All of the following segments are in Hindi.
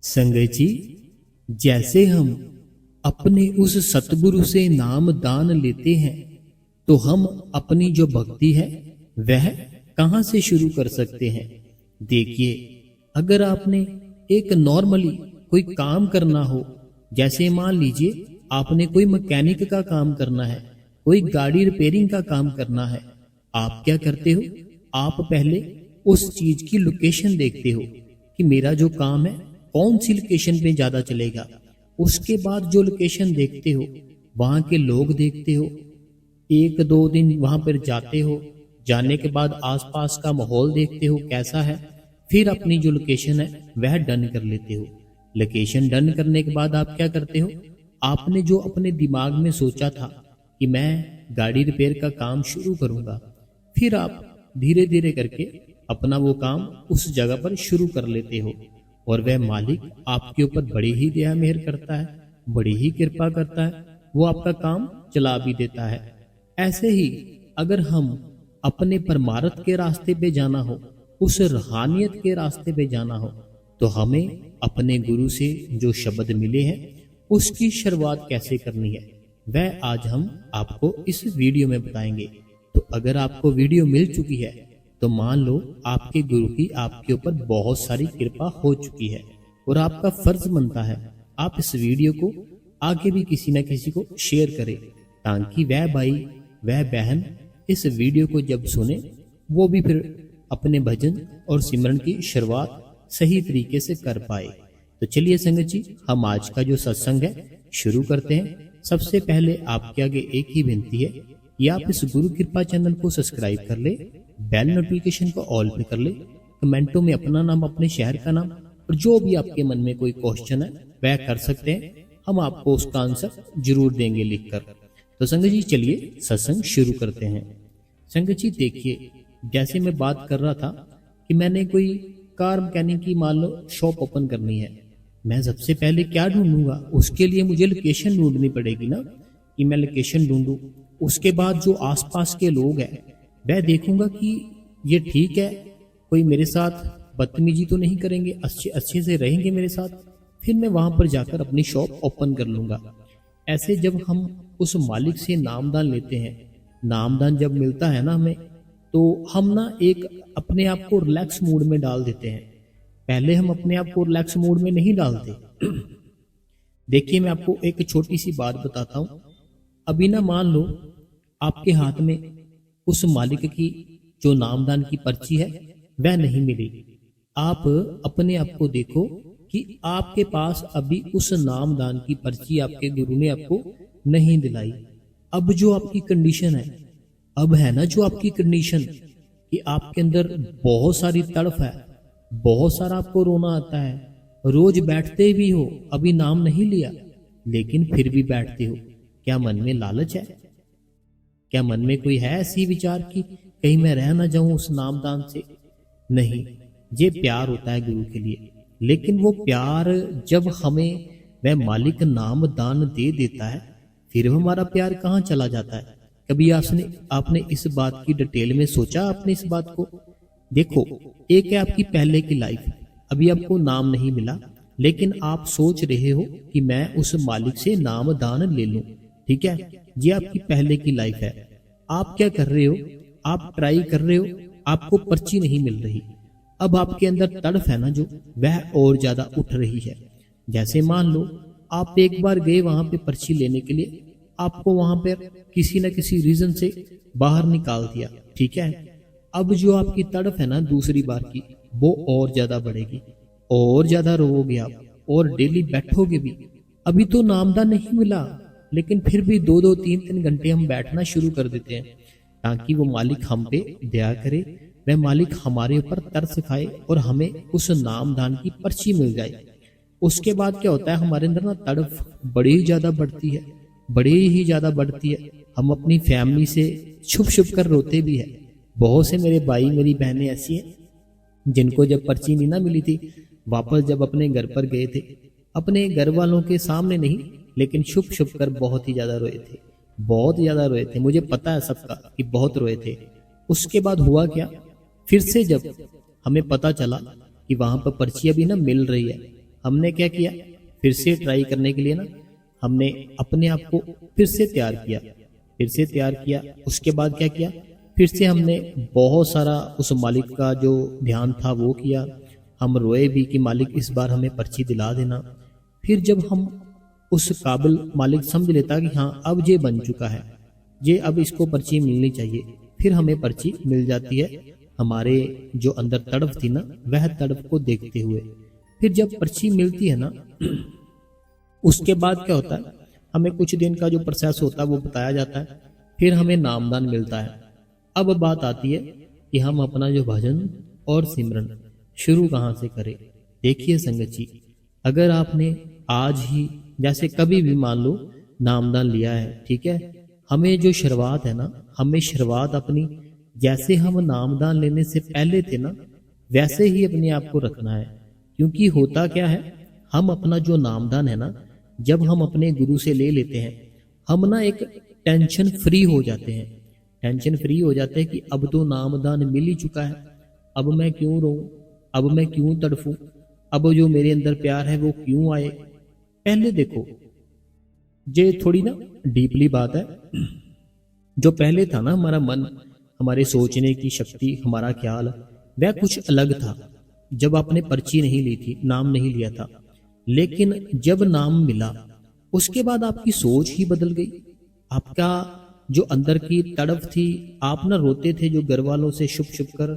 संगत जी, जैसे हम अपने उस सतगुरु से नाम दान लेते हैं तो हम अपनी जो भक्ति है वह कहाँ से शुरू कर सकते हैं। देखिए, अगर आपने एक नॉर्मली कोई काम करना हो, जैसे मान लीजिए आपने कोई मैकेनिक का काम करना है, कोई गाड़ी रिपेयरिंग का काम करना है, आप क्या करते हो? आप पहले उस चीज की लोकेशन देखते हो कि मेरा जो काम है कौन सी लोकेशन पे ज्यादा चलेगा। उसके बाद जो लोकेशन देखते हो वहां के लोग देखते हो, एक दो दिन वहां पर जाते हो, जाने के बाद आसपास का माहौल देखते हो कैसा है, फिर अपनी जो लोकेशन है वह डन कर लेते हो। लोकेशन डन करने के बाद आप क्या करते हो? आपने जो अपने दिमाग में सोचा था कि मैं गाड़ी रिपेयर का काम शुरू करूंगा, फिर आप धीरे धीरे करके अपना वो काम उस जगह पर शुरू कर लेते हो और वह मालिक आपके ऊपर बड़ी ही दया मेहर करता है, बड़ी ही कृपा करता है, वो आपका काम चला भी देता है। ऐसे ही अगर हम अपने परमार्थ के रास्ते पे जाना हो, उस रूहानियत के रास्ते पे जाना हो, तो हमें अपने गुरु से जो शब्द मिले हैं उसकी शुरुआत कैसे करनी है वह आज हम आपको इस वीडियो में बताएंगे। तो अगर आपको वीडियो मिल चुकी है तो मान लो आपके गुरु की आपके ऊपर बहुत सारी कृपा हो चुकी है और आपका फर्ज बनता है आप इस वीडियो को आगे भी किसी न किसी को शेयर करें, ताकि वह भाई वह बहन इस वीडियो को जब सुने वो भी फिर अपने भजन और सिमरन की शुरुआत सही तरीके से कर पाए। तो चलिए संगत जी, हम आज का जो सत्संग है शुरू करते हैं। सबसे पहले आपके आगे एक ही विनती है कि आप इस गुरु कृपा चैनल को सब्सक्राइब कर ले, बेल नोटिफिकेशन को ऑल पे कर ले, कमेंटों में अपना नाम, अपने शहर का नाम और जो भी आपके मन में कोई क्वेश्चन है वह कर सकते हैं, हम आपको उसका आंसर जरूर देंगे लिखकर। तो संगत जी चलिए सत्संग शुरू करते हैं। संगत जी देखिए, जैसे मैं बात कर रहा था कि मैंने कोई कार मैकेनिक की मान लो शॉप ओपन करनी है, मैं सबसे पहले क्या ढूंढूंगा? उसके लिए मुझे लोकेशन ढूंढनी पड़ेगी ना, कि मैं लोकेशन ढूंढूं। उसके बाद जो आसपास के लोग हैं वह देखूंगा कि ये ठीक है, कोई मेरे साथ बदतमीजी तो नहीं करेंगे, अच्छे अच्छे से रहेंगे मेरे साथ, फिर मैं वहां पर जाकर अपनी शॉप ओपन कर लूंगा। ऐसे जब हम उस मालिक से नामदान लेते हैं, नामदान जब मिलता है ना हमें, तो हम ना एक अपने आप को रिलैक्स मूड में डाल देते हैं। पहले हम अपने आप को रिलैक्स मूड में नहीं डालते। देखिए, मैं आपको एक छोटी सी बात बताता हूँ। अभी ना मान लो आपके हाथ में उस मालिक की जो नामदान की पर्ची है वह नहीं मिली। आप अपने आप को देखो कि आपके पास अभी उस नामदान की पर्ची आपके गुरु ने आपको नहीं दिलाई। अब जो आपकी कंडीशन है, अब है ना जो आपकी कंडीशन कि आपके अंदर बहुत सारी तड़फ है, बहुत सारा आपको रोना आता है, रोज बैठते भी हो, अभी नाम नहीं लिया लेकिन फिर भी बैठते हो। क्या मन में लालच है? क्या मन में कोई है ऐसी विचार कि कहीं मैं रह ना जाऊं उस नामदान से? नहीं, ये प्यार होता है गुरु के लिए। लेकिन वो प्यार जब हमें वह मालिक नाम दान दे देता है, फिर हमारा प्यार कहाँ चला जाता है? कभी आपने इस बात की डिटेल में सोचा? आपने इस बात को देखो, एक है आपकी पहले की लाइफ, अभी आपको नाम नहीं मिला लेकिन आप सोच रहे हो कि मैं उस मालिक से नाम दान ले लूं, ठीक है, ये आपकी पहले की लाइफ है। आप क्या कर रहे हो? आप ट्राई कर रहे हो, आपको पर्ची नहीं मिल रही। अब आपके अंदर तड़फ है ना जो, वह और ज्यादा उठ रही है। जैसे मान लो आप एक बार गए वहां पे पर्ची लेने के लिए, आपको वहां पर किसी न किसी रीजन से बाहर निकाल दिया, ठीक है। अब जो आपकी तड़फ है ना दूसरी बार की, वो और ज्यादा बढ़ेगी, और ज्यादा रोओगे आप और डेली बैठोगे भी। अभी तो नामदान नहीं मिला लेकिन फिर भी 2-2 3-3 घंटे हम बैठना शुरू कर देते हैं ताकि वो मालिक हम पे दया करे, वह मालिक हमारे ऊपर तरस खाए और हमें उस नामदान की पर्ची मिल जाए। उसके बाद क्या होता है, हमारे अंदर ना तड़फ बड़ी ही ज्यादा बढ़ती है, बड़ी ही ज्यादा बढ़ती है। हम अपनी फैमिली से छुप छुप कर रोते भी है। बहुत से मेरे भाई मेरी बहनें ऐसी हैं जिनको जब पर्ची नहीं ना मिली थी, वापस जब अपने घर पर गए थे, अपने घर वालों के सामने नहीं लेकिन छुप छुप कर बहुत ही ज्यादा रोए थे, बहुत ज्यादा रोए थे। मुझे पता है सबका कि बहुत रोए थे। उसके बाद हुआ क्या, फिर से जब हमें पता चला कि वहां पर पर्ची अभी ना मिल रही है, हमने क्या किया, फिर से ट्राई करने के लिए ना हमने अपने आप को फिर से तैयार किया, फिर से तैयार किया। उसके बाद क्या किया, फिर से हमने बहुत सारा उस मालिक का जो ध्यान था वो किया। हम रोए भी कि मालिक इस बार हमें पर्ची दिला देना। फिर जब हम उस काबिल मालिक समझ लेता कि हाँ अब ये बन चुका है, ये अब इसको पर्ची मिलनी चाहिए, फिर हमें पर्ची मिल जाती है। हमारे जो अंदर तड़फ थी ना, वह तड़फ को देखते हुए फिर जब पर्ची मिलती है ना, उसके बाद क्या होता है, हमें कुछ दिन का जो प्रोसेस होता है वो बताया जाता है। फिर हमें नामदान मिलता है। अब बात आती है कि हम अपना जो भजन और सिमरन शुरू कहाँ से करें। देखिए संगत जी, अगर आपने आज ही जैसे कभी भी मान लो नामदान लिया है, ठीक है, हमें जो शुरुआत है ना, हमें शुरुआत अपनी जैसे हम नामदान लेने से पहले थे ना वैसे ही अपने आप को रखना है। क्योंकि होता क्या है, हम अपना जो नामदान है ना, जब हम अपने गुरु से ले लेते हैं, हम ना एक टेंशन फ्री हो जाते हैं। टेंशन फ्री हो जाते हैं कि अब तो नामदान मिल ही चुका है, अब मैं क्यों रोऊं, अब मैं क्यों तड़फूं, अब जो मेरे अंदर प्यार है वो क्यों आए। पहले देखो, ये थोड़ी ना डीपली बात है। जो पहले था ना हमारा मन, हमारे सोचने की शक्ति, हमारा ख्याल, वह कुछ अलग था जब आपने पर्ची नहीं ली थी, नाम नहीं लिया था। लेकिन जब नाम मिला उसके बाद आपकी सोच ही बदल गई। आपका जो अंदर की तड़फ थी, आप ना रोते थे जो घर वालों से छुप छुप कर,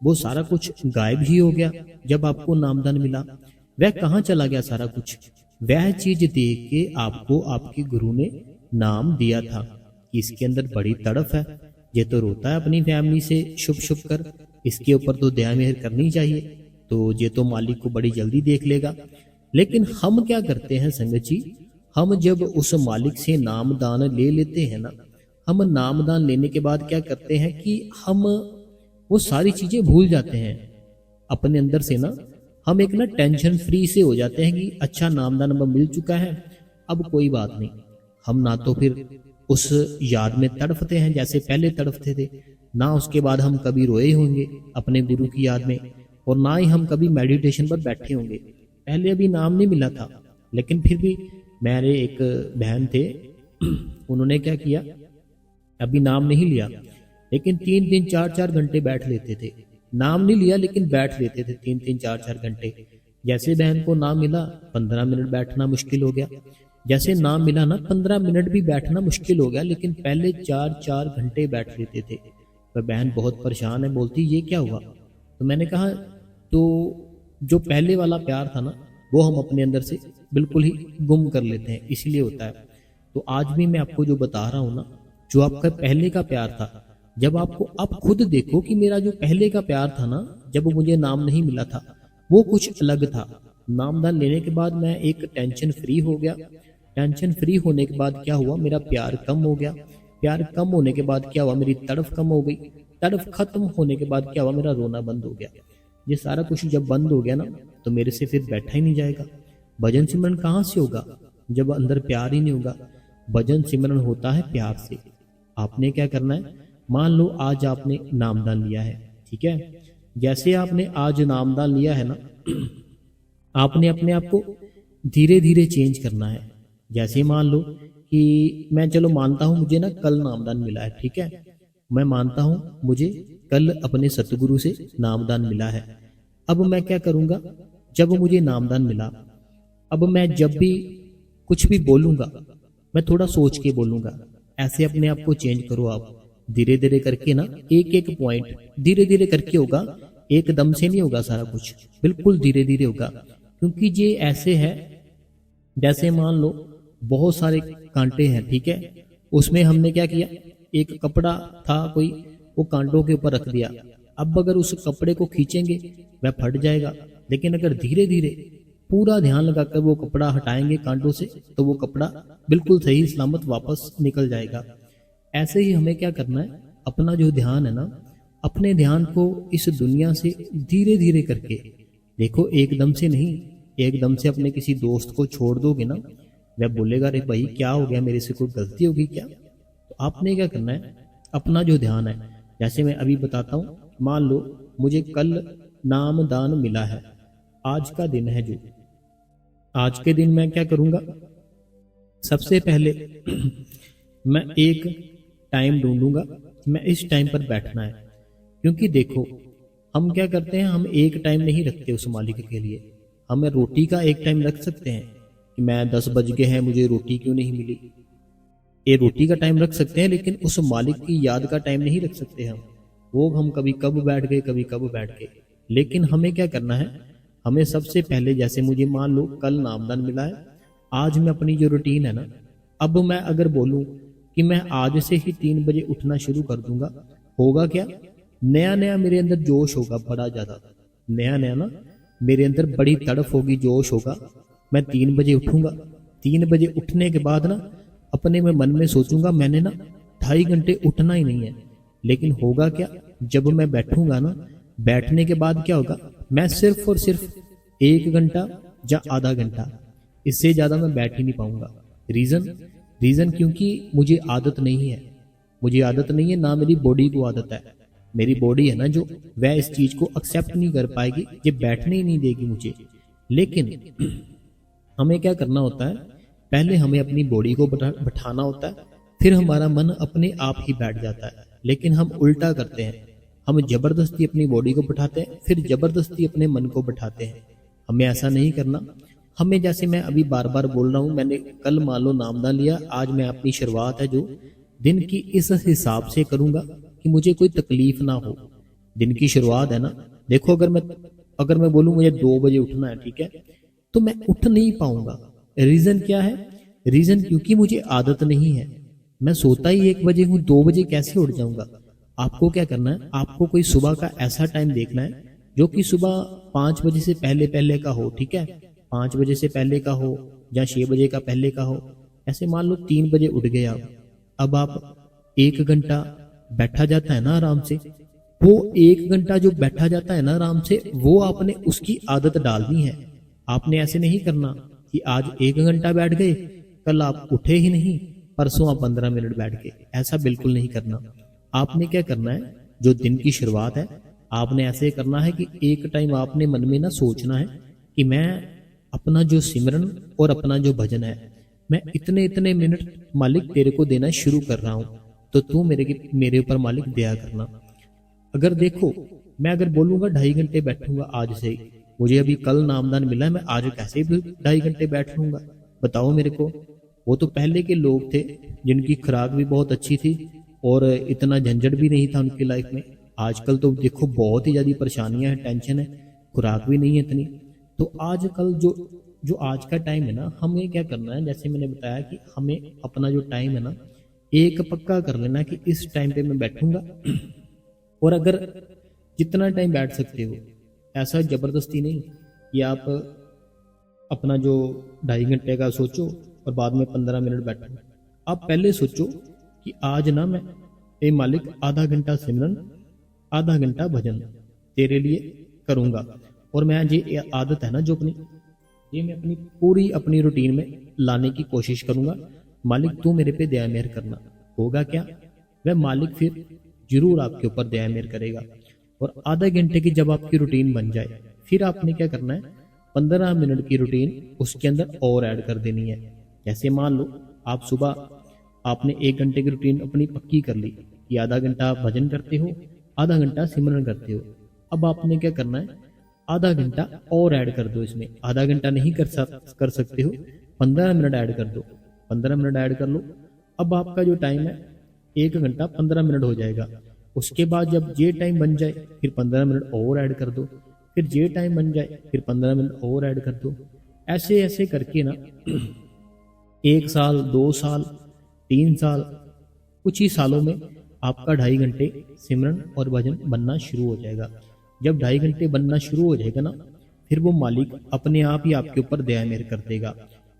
वो सारा कुछ गायब ही हो गया जब आपको नामदान मिला। वह कहाँ चला गया सारा कुछ? वह चीज देख के आपको आपके गुरु ने नाम दिया था कि इसके अंदर बड़ी तड़फ है, ये तो रोता है अपनी फैमिली से छुप छुप कर, इसके ऊपर तो दया मेहर करनी चाहिए, तो ये तो मालिक को बड़ी जल्दी देख लेगा। लेकिन हम क्या करते हैं संगत जी, हम जब उस मालिक से नामदान ले लेते हैं ना, हम नामदान लेने के बाद क्या करते हैं कि हम वो सारी चीजें भूल जाते हैं अपने अंदर से ना। हम एक ना टेंशन फ्री से हो जाते हैं कि अच्छा नामदान अब मिल चुका है, अब कोई बात नहीं। हम ना तो फिर उस याद में तड़फते हैं जैसे पहले तड़फते थे, ना उसके बाद हम कभी रोए होंगे अपने गुरु की याद में, और ना ही हम कभी मेडिटेशन पर बैठे होंगे। पहले अभी नाम नहीं मिला था, लेकिन फिर भी मेरे एक बहन थे, उन्होंने क्या किया, अभी नाम नहीं लिया लेकिन 3-3 4-4 घंटे बैठ लेते थे। नाम नहीं लिया लेकिन बैठ लेते थे 3-3 4-4 घंटे। जैसे बहन को नाम मिला 15 मिनट बैठना मुश्किल हो गया, जैसे नाम मिला ना 15 मिनट भी बैठना मुश्किल हो गया, लेकिन पहले 4-4 घंटे बैठ लेते थे। वह बहन बहुत परेशान है, बोलती ये क्या हुआ। तो मैंने कहा तो जो पहले वाला प्यार था ना वो हम अपने अंदर से बिल्कुल ही गुम कर लेते हैं, इसलिए होता है। तो आज भी मैं आपको जो बता रहा हूँ ना, जो आपका पहले का प्यार था, जब आपको आप खुद देखो कि मेरा जो पहले का प्यार था ना, जब मुझे नाम नहीं मिला था वो कुछ अलग था। नामदान लेने के बाद मैं एक टेंशन फ्री हो गया। टेंशन फ्री होने के बाद क्या हुआ, मेरा प्यार कम हो गया। प्यार कम होने के बाद क्या हुआ, मेरी तड़फ कम हो गई। तड़फ खत्म होने के बाद क्या हुआ, मेरा रोना बंद हो गया। ये सारा कुछ जब बंद हो गया ना, तो मेरे से फिर बैठा ही नहीं जाएगा। भजन सिमरन कहाँ से होगा जब अंदर प्यार ही नहीं होगा। भजन सिमरन होता है प्यार से। आपने क्या करना है, मान लो आज आपने नामदान लिया है, ठीक है, जैसे आपने आज नामदान लिया है ना, आपने अपने आप को धीरे धीरे चेंज करना है। जैसे मान लो कि मैं चलो मानता हूं मुझे ना कल नामदान मिला है, ठीक है, मैं मानता हूं मुझे कल अपने सतगुरु से नामदान मिला है। अब मैं क्या करूंगा, जब मुझे नामदान मिला, अब मैं जब भी कुछ भी बोलूंगा मैं थोड़ा सोच के बोलूंगा। ऐसे अपने आप को चेंज करो आप, धीरे धीरे करके ना, एक एक पॉइंट धीरे धीरे करके होगा, एकदम से नहीं होगा सारा कुछ, बिल्कुल धीरे धीरे होगा। क्योंकि ये ऐसे है जैसे मान लो बहुत सारे कांटे हैं, ठीक है, उसमें हमने क्या किया, एक कपड़ा था कोई, वो कांटों के ऊपर रख दिया। अब अगर उस कपड़े को खींचेंगे वह फट जाएगा, लेकिन अगर धीरे धीरे पूरा ध्यान लगाकर वो कपड़ा हटाएंगे कांटों से, तो वो कपड़ा बिल्कुल सही सलामत वापस निकल जाएगा। ऐसे ही हमें क्या करना है, अपना जो ध्यान है ना, अपने ध्यान को इस दुनिया से धीरे धीरे करके देखो, एकदम से नहीं। एकदम से अपने किसी दोस्त को छोड़ दोगे ना, वह बोलेगा अरे भाई क्या हो गया, मेरे से कोई गलती होगी क्या। तो आपने क्या करना है, अपना जो ध्यान है, जैसे मैं अभी बताता हूँ, मान लो मुझे कल नामदान मिला है, आज का दिन है जो, आज के दिन मैं क्या करूंगा, सबसे पहले मैं एक टाइम ढूंढूंगा कि मैं इस टाइम पर बैठना है। क्योंकि देखो, हम क्या करते हैं, हम एक टाइम नहीं रखते उस मालिक के लिए। हमें रोटी का एक टाइम रख सकते हैं कि मैं 10 बज गए हैं, मुझे रोटी क्यों नहीं मिली। ये रोटी का टाइम रख सकते हैं, लेकिन उस मालिक की याद का टाइम नहीं रख सकते हम। वो हम कभी कब बैठ गए, कभी कब बैठ गए। लेकिन हमें क्या करना है, हमें सबसे पहले, जैसे मुझे मान लो कल नामदान मिला है, आज मैं अपनी जो रूटीन है ना, अब मैं अगर बोलूं कि मैं आज से ही 3 बजे उठना शुरू कर दूंगा, होगा क्या, नया नया मेरे अंदर जोश होगा, बड़ा ज्यादा नया नया ना, मेरे अंदर बड़ी तड़फ होगी, जोश होगा। मैं 3 बजे उठूंगा। 3 बजे उठने के बाद ना अपने में मन में सोचूंगा मैंने ना 2.5 घंटे उठना ही नहीं है। लेकिन होगा क्या, जब मैं बैठूंगा ना, बैठने के बाद क्या होगा, मैं सिर्फ और सिर्फ 1 घंटा या आधा घंटा, इससे ज्यादा मैं बैठ ही नहीं पाऊंगा। रीजन रीजन क्योंकि मुझे आदत नहीं है। मुझे आदत नहीं है, ना मेरी बॉडी को आदत है। मेरी बॉडी है ना जो, वह इस चीज को एक्सेप्ट नहीं कर पाएगी, ये बैठने ही नहीं देगी मुझे। लेकिन हमें क्या करना होता है, पहले हमें अपनी बॉडी को बैठाना होता है, फिर हमारा मन अपने आप ही बैठ जाता है। लेकिन हम उल्टा करते हैं, हम जबरदस्ती अपनी बॉडी को बैठाते हैं, फिर जबरदस्ती अपने मन को बैठाते हैं। हमें ऐसा नहीं करना। हमें, जैसे मैं अभी बार बार बोल रहा हूं, मैंने कल मान लो नामदान लिया, आज मैं अपनी शुरुआत है जो दिन की इस हिसाब से करूंगा कि मुझे कोई तकलीफ ना हो। दिन की शुरुआत है ना, देखो, अगर मैं बोलूं मुझे 2 बजे उठना है, ठीक है, तो मैं उठ नहीं पाऊंगा। रीजन क्या है, रीजन क्योंकि मुझे आदत नहीं है। मैं सोता ही 1 बजे हूं, 2 बजे कैसे उठ जाऊंगा। आपको क्या करना है, आपको कोई सुबह का ऐसा टाइम देखना है जो कि सुबह 5 बजे से पहले पहले का हो, ठीक है, 5 बजे से पहले का हो या 6 बजे का पहले का हो। ऐसे मान लो 3 बजे उठ गए आप, अब आप 1 घंटा बैठा जाता है ना आराम से, वो 1 घंटा जो बैठा जाता है ना आराम से, वो आपने उसकी आदत डालनी है। आपने ऐसे नहीं करना कि आज 1 घंटा बैठ गए, कल आप उठे ही नहीं, परसों आप 15 मिनट बैठ गए। ऐसा बिल्कुल नहीं करना। आपने क्या करना है, जो दिन की शुरुआत है, आपने ऐसे करना है कि एक टाइम आपने मन में ना सोचना है कि मैं अपना जो सिमरन और अपना जो भजन है, मैं इतने इतने मिनट मालिक तेरे को देना शुरू कर रहा हूं, तो तू मेरे ऊपर मालिक दया करना। अगर देखो, मैं अगर बोलूंगा 2.5 घंटे बैठूंगा आज से ही, मुझे अभी कल नामदान मिला है, मैं आज कैसे भी 2.5 घंटे बैठ लूंगा, बताओ मेरे को। वो तो पहले के लोग थे जिनकी खुराक भी बहुत अच्छी थी और इतना झंझट भी नहीं था उनकी लाइफ में। आजकल तो देखो बहुत ही ज्यादा परेशानियां हैं, टेंशन है, खुराक भी नहीं है इतनी। तो आजकल जो जो आज का टाइम है ना, हमें क्या करना है, जैसे मैंने बताया कि हमें अपना जो टाइम है ना, एक पक्का कर लेना कि इस टाइम पे मैं बैठूंगा। और अगर जितना टाइम बैठ सकते हो, ऐसा जबरदस्ती नहीं कि आप अपना जो 2.5 घंटे का सोचो और बाद में 15 मिनट बैठो। आप पहले सोचो कि आज ना मैं, ए मालिक, आधा घंटा सिमरन, आधा घंटा भजन तेरे लिए करूंगा। और मैं ये आदत है ना जो अपनी, ये मैं अपनी पूरी अपनी रूटीन में लाने की कोशिश करूंगा। मालिक तू मेरे पे दया मेहर करना। होगा क्या, वह मालिक फिर जरूर आपके ऊपर दया मेहर करेगा। और आधा घंटे की जब आपकी रूटीन बन जाए, फिर आपने क्या करना है, 15 मिनट की रूटीन उसके अंदर और ऐड कर देनी है। जैसे मान लो आप सुबह आपने 1 घंटे की रूटीन अपनी पक्की कर ली कि आधा घंटा आप भजन करते हो, आधा घंटा सिमरन करते हो। अब आपने क्या करना है, आधा घंटा और ऐड कर दो इसमें। आधा घंटा नहीं कर सकते हो, 15 मिनट ऐड कर दो। 15 मिनट ऐड कर लो। अब आपका जो टाइम है 1 घंटा 15 मिनट हो जाएगा। उसके बाद जब ये टाइम बन जाए, फिर 15 मिनट और ऐड कर दो। फिर ये टाइम बन जाए, फिर 15 मिनट और ऐड कर दो। ऐसे ऐसे करके ना 1 साल, 2 साल, 3 साल, कुछ ही सालों में आपका 2.5 घंटे सिमरन और भजन बनना शुरू हो जाएगा। जब 2.5 घंटे बनना शुरू हो जाएगा ना, फिर वो मालिक अपने आप ही आपके ऊपर दया मेहर कर देगा।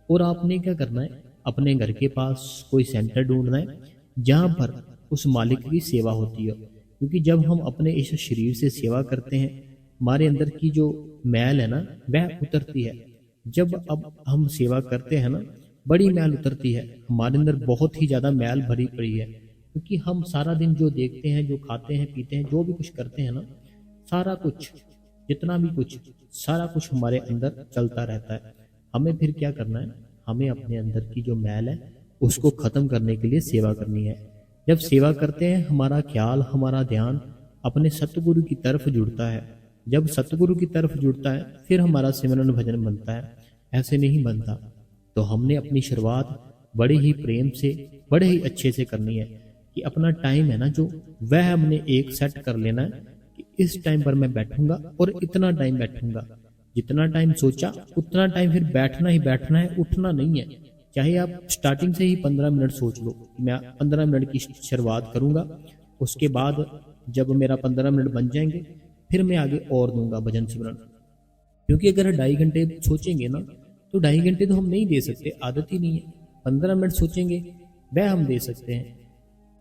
और आपने क्या करना है, अपने घर के पास कोई सेंटर ढूंढना है जहां पर उस मालिक की सेवा होती है। क्योंकि जब हम अपने इस शरीर से सेवा करते हैं, हमारे अंदर की जो मैल है ना, वह उतरती है। जब अब हम सेवा करते हैं ना, बड़ी मैल उतरती है। हमारे अंदर बहुत ही ज्यादा मैल भरी पड़ी है, क्योंकि हम सारा दिन जो देखते हैं, जो खाते हैं, पीते हैं, जो भी कुछ करते हैं ना, सारा कुछ, जितना भी कुछ, सारा कुछ हमारे अंदर चलता रहता है। हमें फिर क्या करना है, हमें अपने अंदर की जो मैल है उसको खत्म करने के लिए सेवा करनी है। जब सेवा करते हैं हमारा ख्याल, हमारा ध्यान अपने सतगुरु की तरफ जुड़ता है। जब सतगुरु की तरफ जुड़ता है फिर हमारा सिमरन भजन बनता है, ऐसे नहीं बनता। तो हमने अपनी शुरुआत बड़े ही प्रेम से, बड़े ही अच्छे से करनी है कि अपना टाइम है ना जो, वह हमने एक सेट कर लेना है कि इस टाइम पर मैं बैठूंगा और इतना टाइम बैठूंगा। जितना टाइम सोचा उतना टाइम फिर बैठना ही बैठना है, उठना नहीं है। चाहे आप स्टार्टिंग से ही 15 मिनट सोच लो कि मैं 15 मिनट की शुरुआत करूंगा, उसके बाद जब मेरा 15 मिनट बन जाएंगे फिर मैं आगे और दूंगा भजन सिमरन। क्योंकि अगर 2.5 घंटे सोचेंगे ना तो 2.5 घंटे तो हम नहीं दे सकते, आदत ही नहीं है। 15 मिनट सोचेंगे वह हम दे सकते हैं।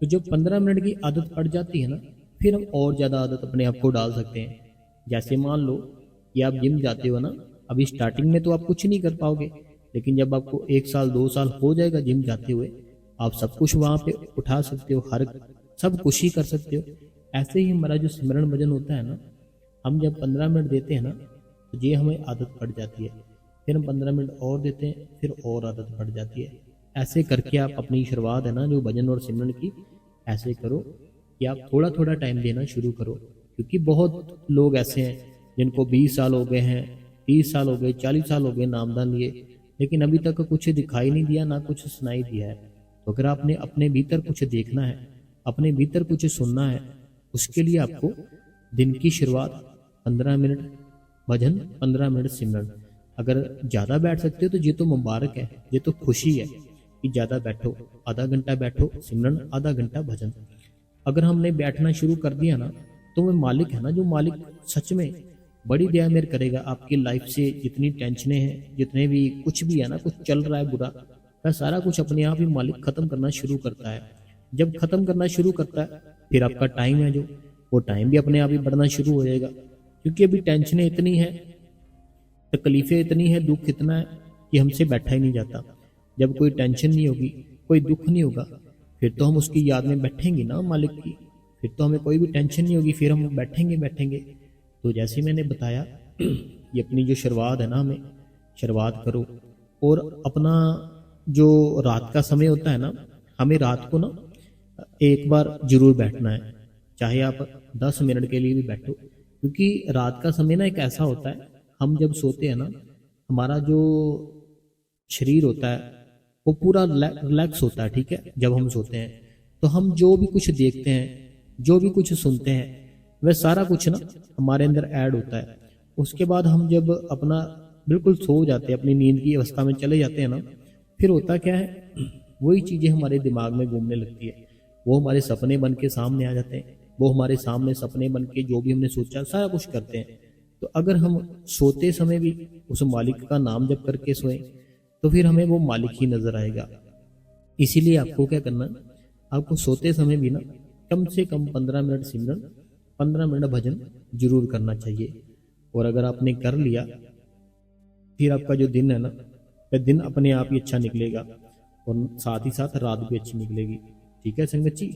तो जब 15 मिनट की आदत पड़ जाती है ना फिर हम और ज़्यादा आदत अपने आप को डाल सकते हैं। जैसे मान लो कि आप जिम जाते हो ना, अभी स्टार्टिंग में तो आप कुछ नहीं कर पाओगे, लेकिन जब आपको 1 साल 2 साल हो जाएगा जिम जाते हुए, आप सब कुछ वहाँ पे उठा सकते हो, हर सब कुछ ही कर सकते हो। ऐसे ही हमारा जो सिमरन भजन होता है ना, हम जब 15 मिनट देते हैं ना तो ये हमें आदत पड़ जाती है, फिर हम 15 मिनट और देते हैं, फिर और आदत पड़ जाती है। ऐसे करके आप अपनी शुरुआत है ना जो भजन और सिमरन की, ऐसे करो कि आप थोड़ा थोड़ा टाइम देना शुरू करो। क्योंकि बहुत लोग ऐसे हैं जिनको 20 साल हो गए हैं, 30 साल हो गए, 40 साल हो गए नामदान लिए, लेकिन अभी तक कुछ दिखाई नहीं दिया, ना कुछ सुनाई दिया है। तो अगर आपने अपने भीतर कुछ देखना है, अपने भीतर कुछ सुनना है, उसके लिए आपको दिन की शुरुआत 15 मिनट भजन, 15 मिनट सिमरन। अगर ज़्यादा बैठ सकते हो तो ये तो मुबारक है, ये तो खुशी है कि ज़्यादा बैठो, आधा घंटा बैठो सिमरन, आधा घंटा भजन। अगर हमने बैठना शुरू कर दिया ना तो वो मालिक है ना, जो मालिक सच में बड़ी दया मेहर करेगा आपकी लाइफ से। जितनी टेंशनें हैं, जितने भी कुछ भी है ना, कुछ चल रहा है बुरा, वह सारा कुछ अपने आप ही मालिक खत्म करना शुरू करता है। जब खत्म करना शुरू करता है फिर आपका टाइम है जो, वो टाइम भी अपने आप ही बढ़ना शुरू हो जाएगा। क्योंकि अभी टेंशनें इतनी है, तकलीफें इतनी है, दुख इतना है कि हमसे बैठा ही नहीं जाता। जब कोई टेंशन नहीं होगी, कोई दुख नहीं होगा, फिर तो हम उसकी याद में बैठेंगे ना मालिक की, फिर तो हमें कोई भी टेंशन नहीं होगी, फिर हम बैठेंगे। तो जैसे मैंने बताया ये अपनी जो शुरुआत है ना, हमें शुरुआत करो। और अपना जो रात का समय होता है ना, हमें रात को ना एक बार जरूर बैठना है, चाहे आप 10 मिनट के लिए भी बैठो। क्योंकि रात का समय ना एक ऐसा होता है, हम जब सोते हैं ना, हमारा जो शरीर होता है वो पूरा रिलैक्स होता है, ठीक है। जब हम सोते हैं तो हम जो भी कुछ देखते हैं, जो भी कुछ सुनते हैं, वह सारा कुछ ना हमारे अंदर ऐड होता है। उसके बाद हम जब अपना बिल्कुल सो जाते हैं, अपनी नींद की अवस्था में चले जाते हैं ना, फिर होता क्या है, वही चीज़ें हमारे दिमाग में घूमने लगती है, वो हमारे सपने बन के सामने आ जाते हैं, वो हमारे सामने सपने बन के जो भी हमने सोचा सारा कुछ करते हैं। तो अगर हम सोते समय भी उस मालिक का नाम जप करके सोएं तो फिर हमें वो मालिक ही नजर आएगा। इसीलिए आपको क्या करना है, आपको सोते समय भी ना कम से कम 15 मिनट सिमरन, 15 मिनट भजन जरूर करना चाहिए। और अगर आपने कर लिया फिर आपका जो दिन है ना, वह दिन अपने आप ही अच्छा निकलेगा और साथ ही साथ रात भी अच्छी निकलेगी। ठीक है संगत जी,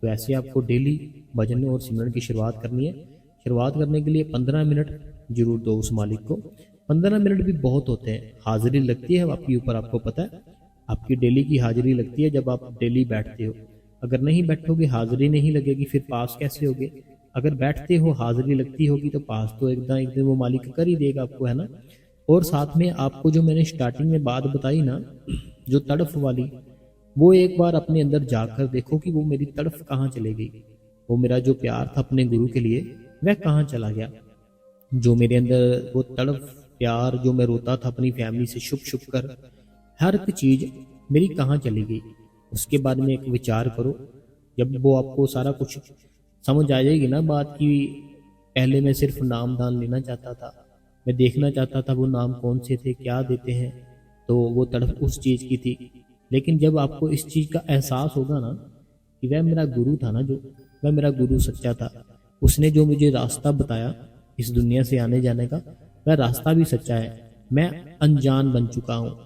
तो ऐसे आपको डेली भजन और सिमरन की शुरुआत करनी है। शुरुआत करने के लिए 15 मिनट जरूर दो उस मालिक को। 15 मिनट भी बहुत होते हैं, हाजिरी लगती है आपके ऊपर, आपको पता है, आपकी डेली की हाजिरी लगती है जब आप डेली बैठते हो। अगर नहीं बैठोगे हाजिरी नहीं लगेगी, फिर पास कैसे होगे। अगर बैठते हो हाजिरी लगती होगी तो पास तो एक दिन वो मालिक कर ही देगा आपको, है ना। और साथ में आपको जो मैंने स्टार्टिंग में बात बताई ना, जो तड़फ वाली, वो एक बार अपने अंदर जाकर देखो कि वो मेरी तड़फ कहाँ चली गई। वो मेरा जो प्यार था अपने गुरु के लिए वह कहाँ चला गया। जो मेरे अंदर वो तड़फ प्यार, जो मैं रोता था अपनी फैमिली से छुप छुप कर, हर एक चीज मेरी कहाँ चली गई। उसके बाद में एक विचार करो, जब वो आपको सारा कुछ समझ आ जाएगी ना बात की, पहले मैं सिर्फ नाम दान लेना चाहता था, मैं देखना चाहता था वो नाम कौन से थे, क्या देते हैं, तो वो तड़प उस चीज की थी। लेकिन जब आपको इस चीज का एहसास होगा ना कि वह मेरा गुरु था ना, जो वह मेरा गुरु सच्चा था, उसने जो मुझे रास्ता बताया इस दुनिया से आने जाने का, वह रास्ता भी सच्चा है। मैं अनजान बन चुका हूँ,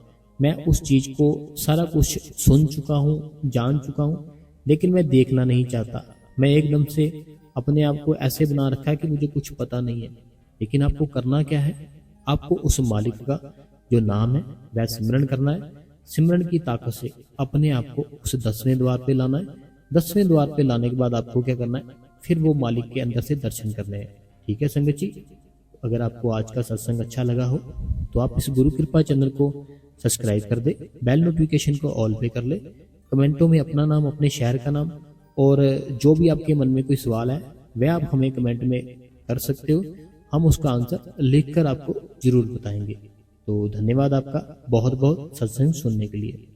मैं उस चीज को सारा कुछ सुन चुका हूँ, जान चुका हूँ, लेकिन मैं देखना नहीं चाहता। मैं एकदम से अपने आप को ऐसे बना रखा है कि मुझे कुछ पता नहीं है। लेकिन आपको करना क्या है, आपको उस मालिक का जो नाम है वह सिमरन करना है। सिमरन की ताकत से अपने आप को उस 10वें द्वार पे लाना है। 10वें द्वार पे लाने के बाद आपको क्या करना है, फिर वो मालिक के अंदर से दर्शन करने हैं। ठीक है संगत जी, अगर आपको आज का सत्संग अच्छा लगा हो तो आप इस गुरु कृपा चैनल को सब्सक्राइब कर दे, बेल नोटिफिकेशन को ऑल पे कर ले, कमेंटों में अपना नाम, अपने शहर का नाम और जो भी आपके मन में कोई सवाल है वह आप हमें कमेंट में कर सकते हो। हम उसका आंसर लिखकर आपको जरूर बताएंगे। तो धन्यवाद आपका बहुत बहुत सत्संग सुनने के लिए।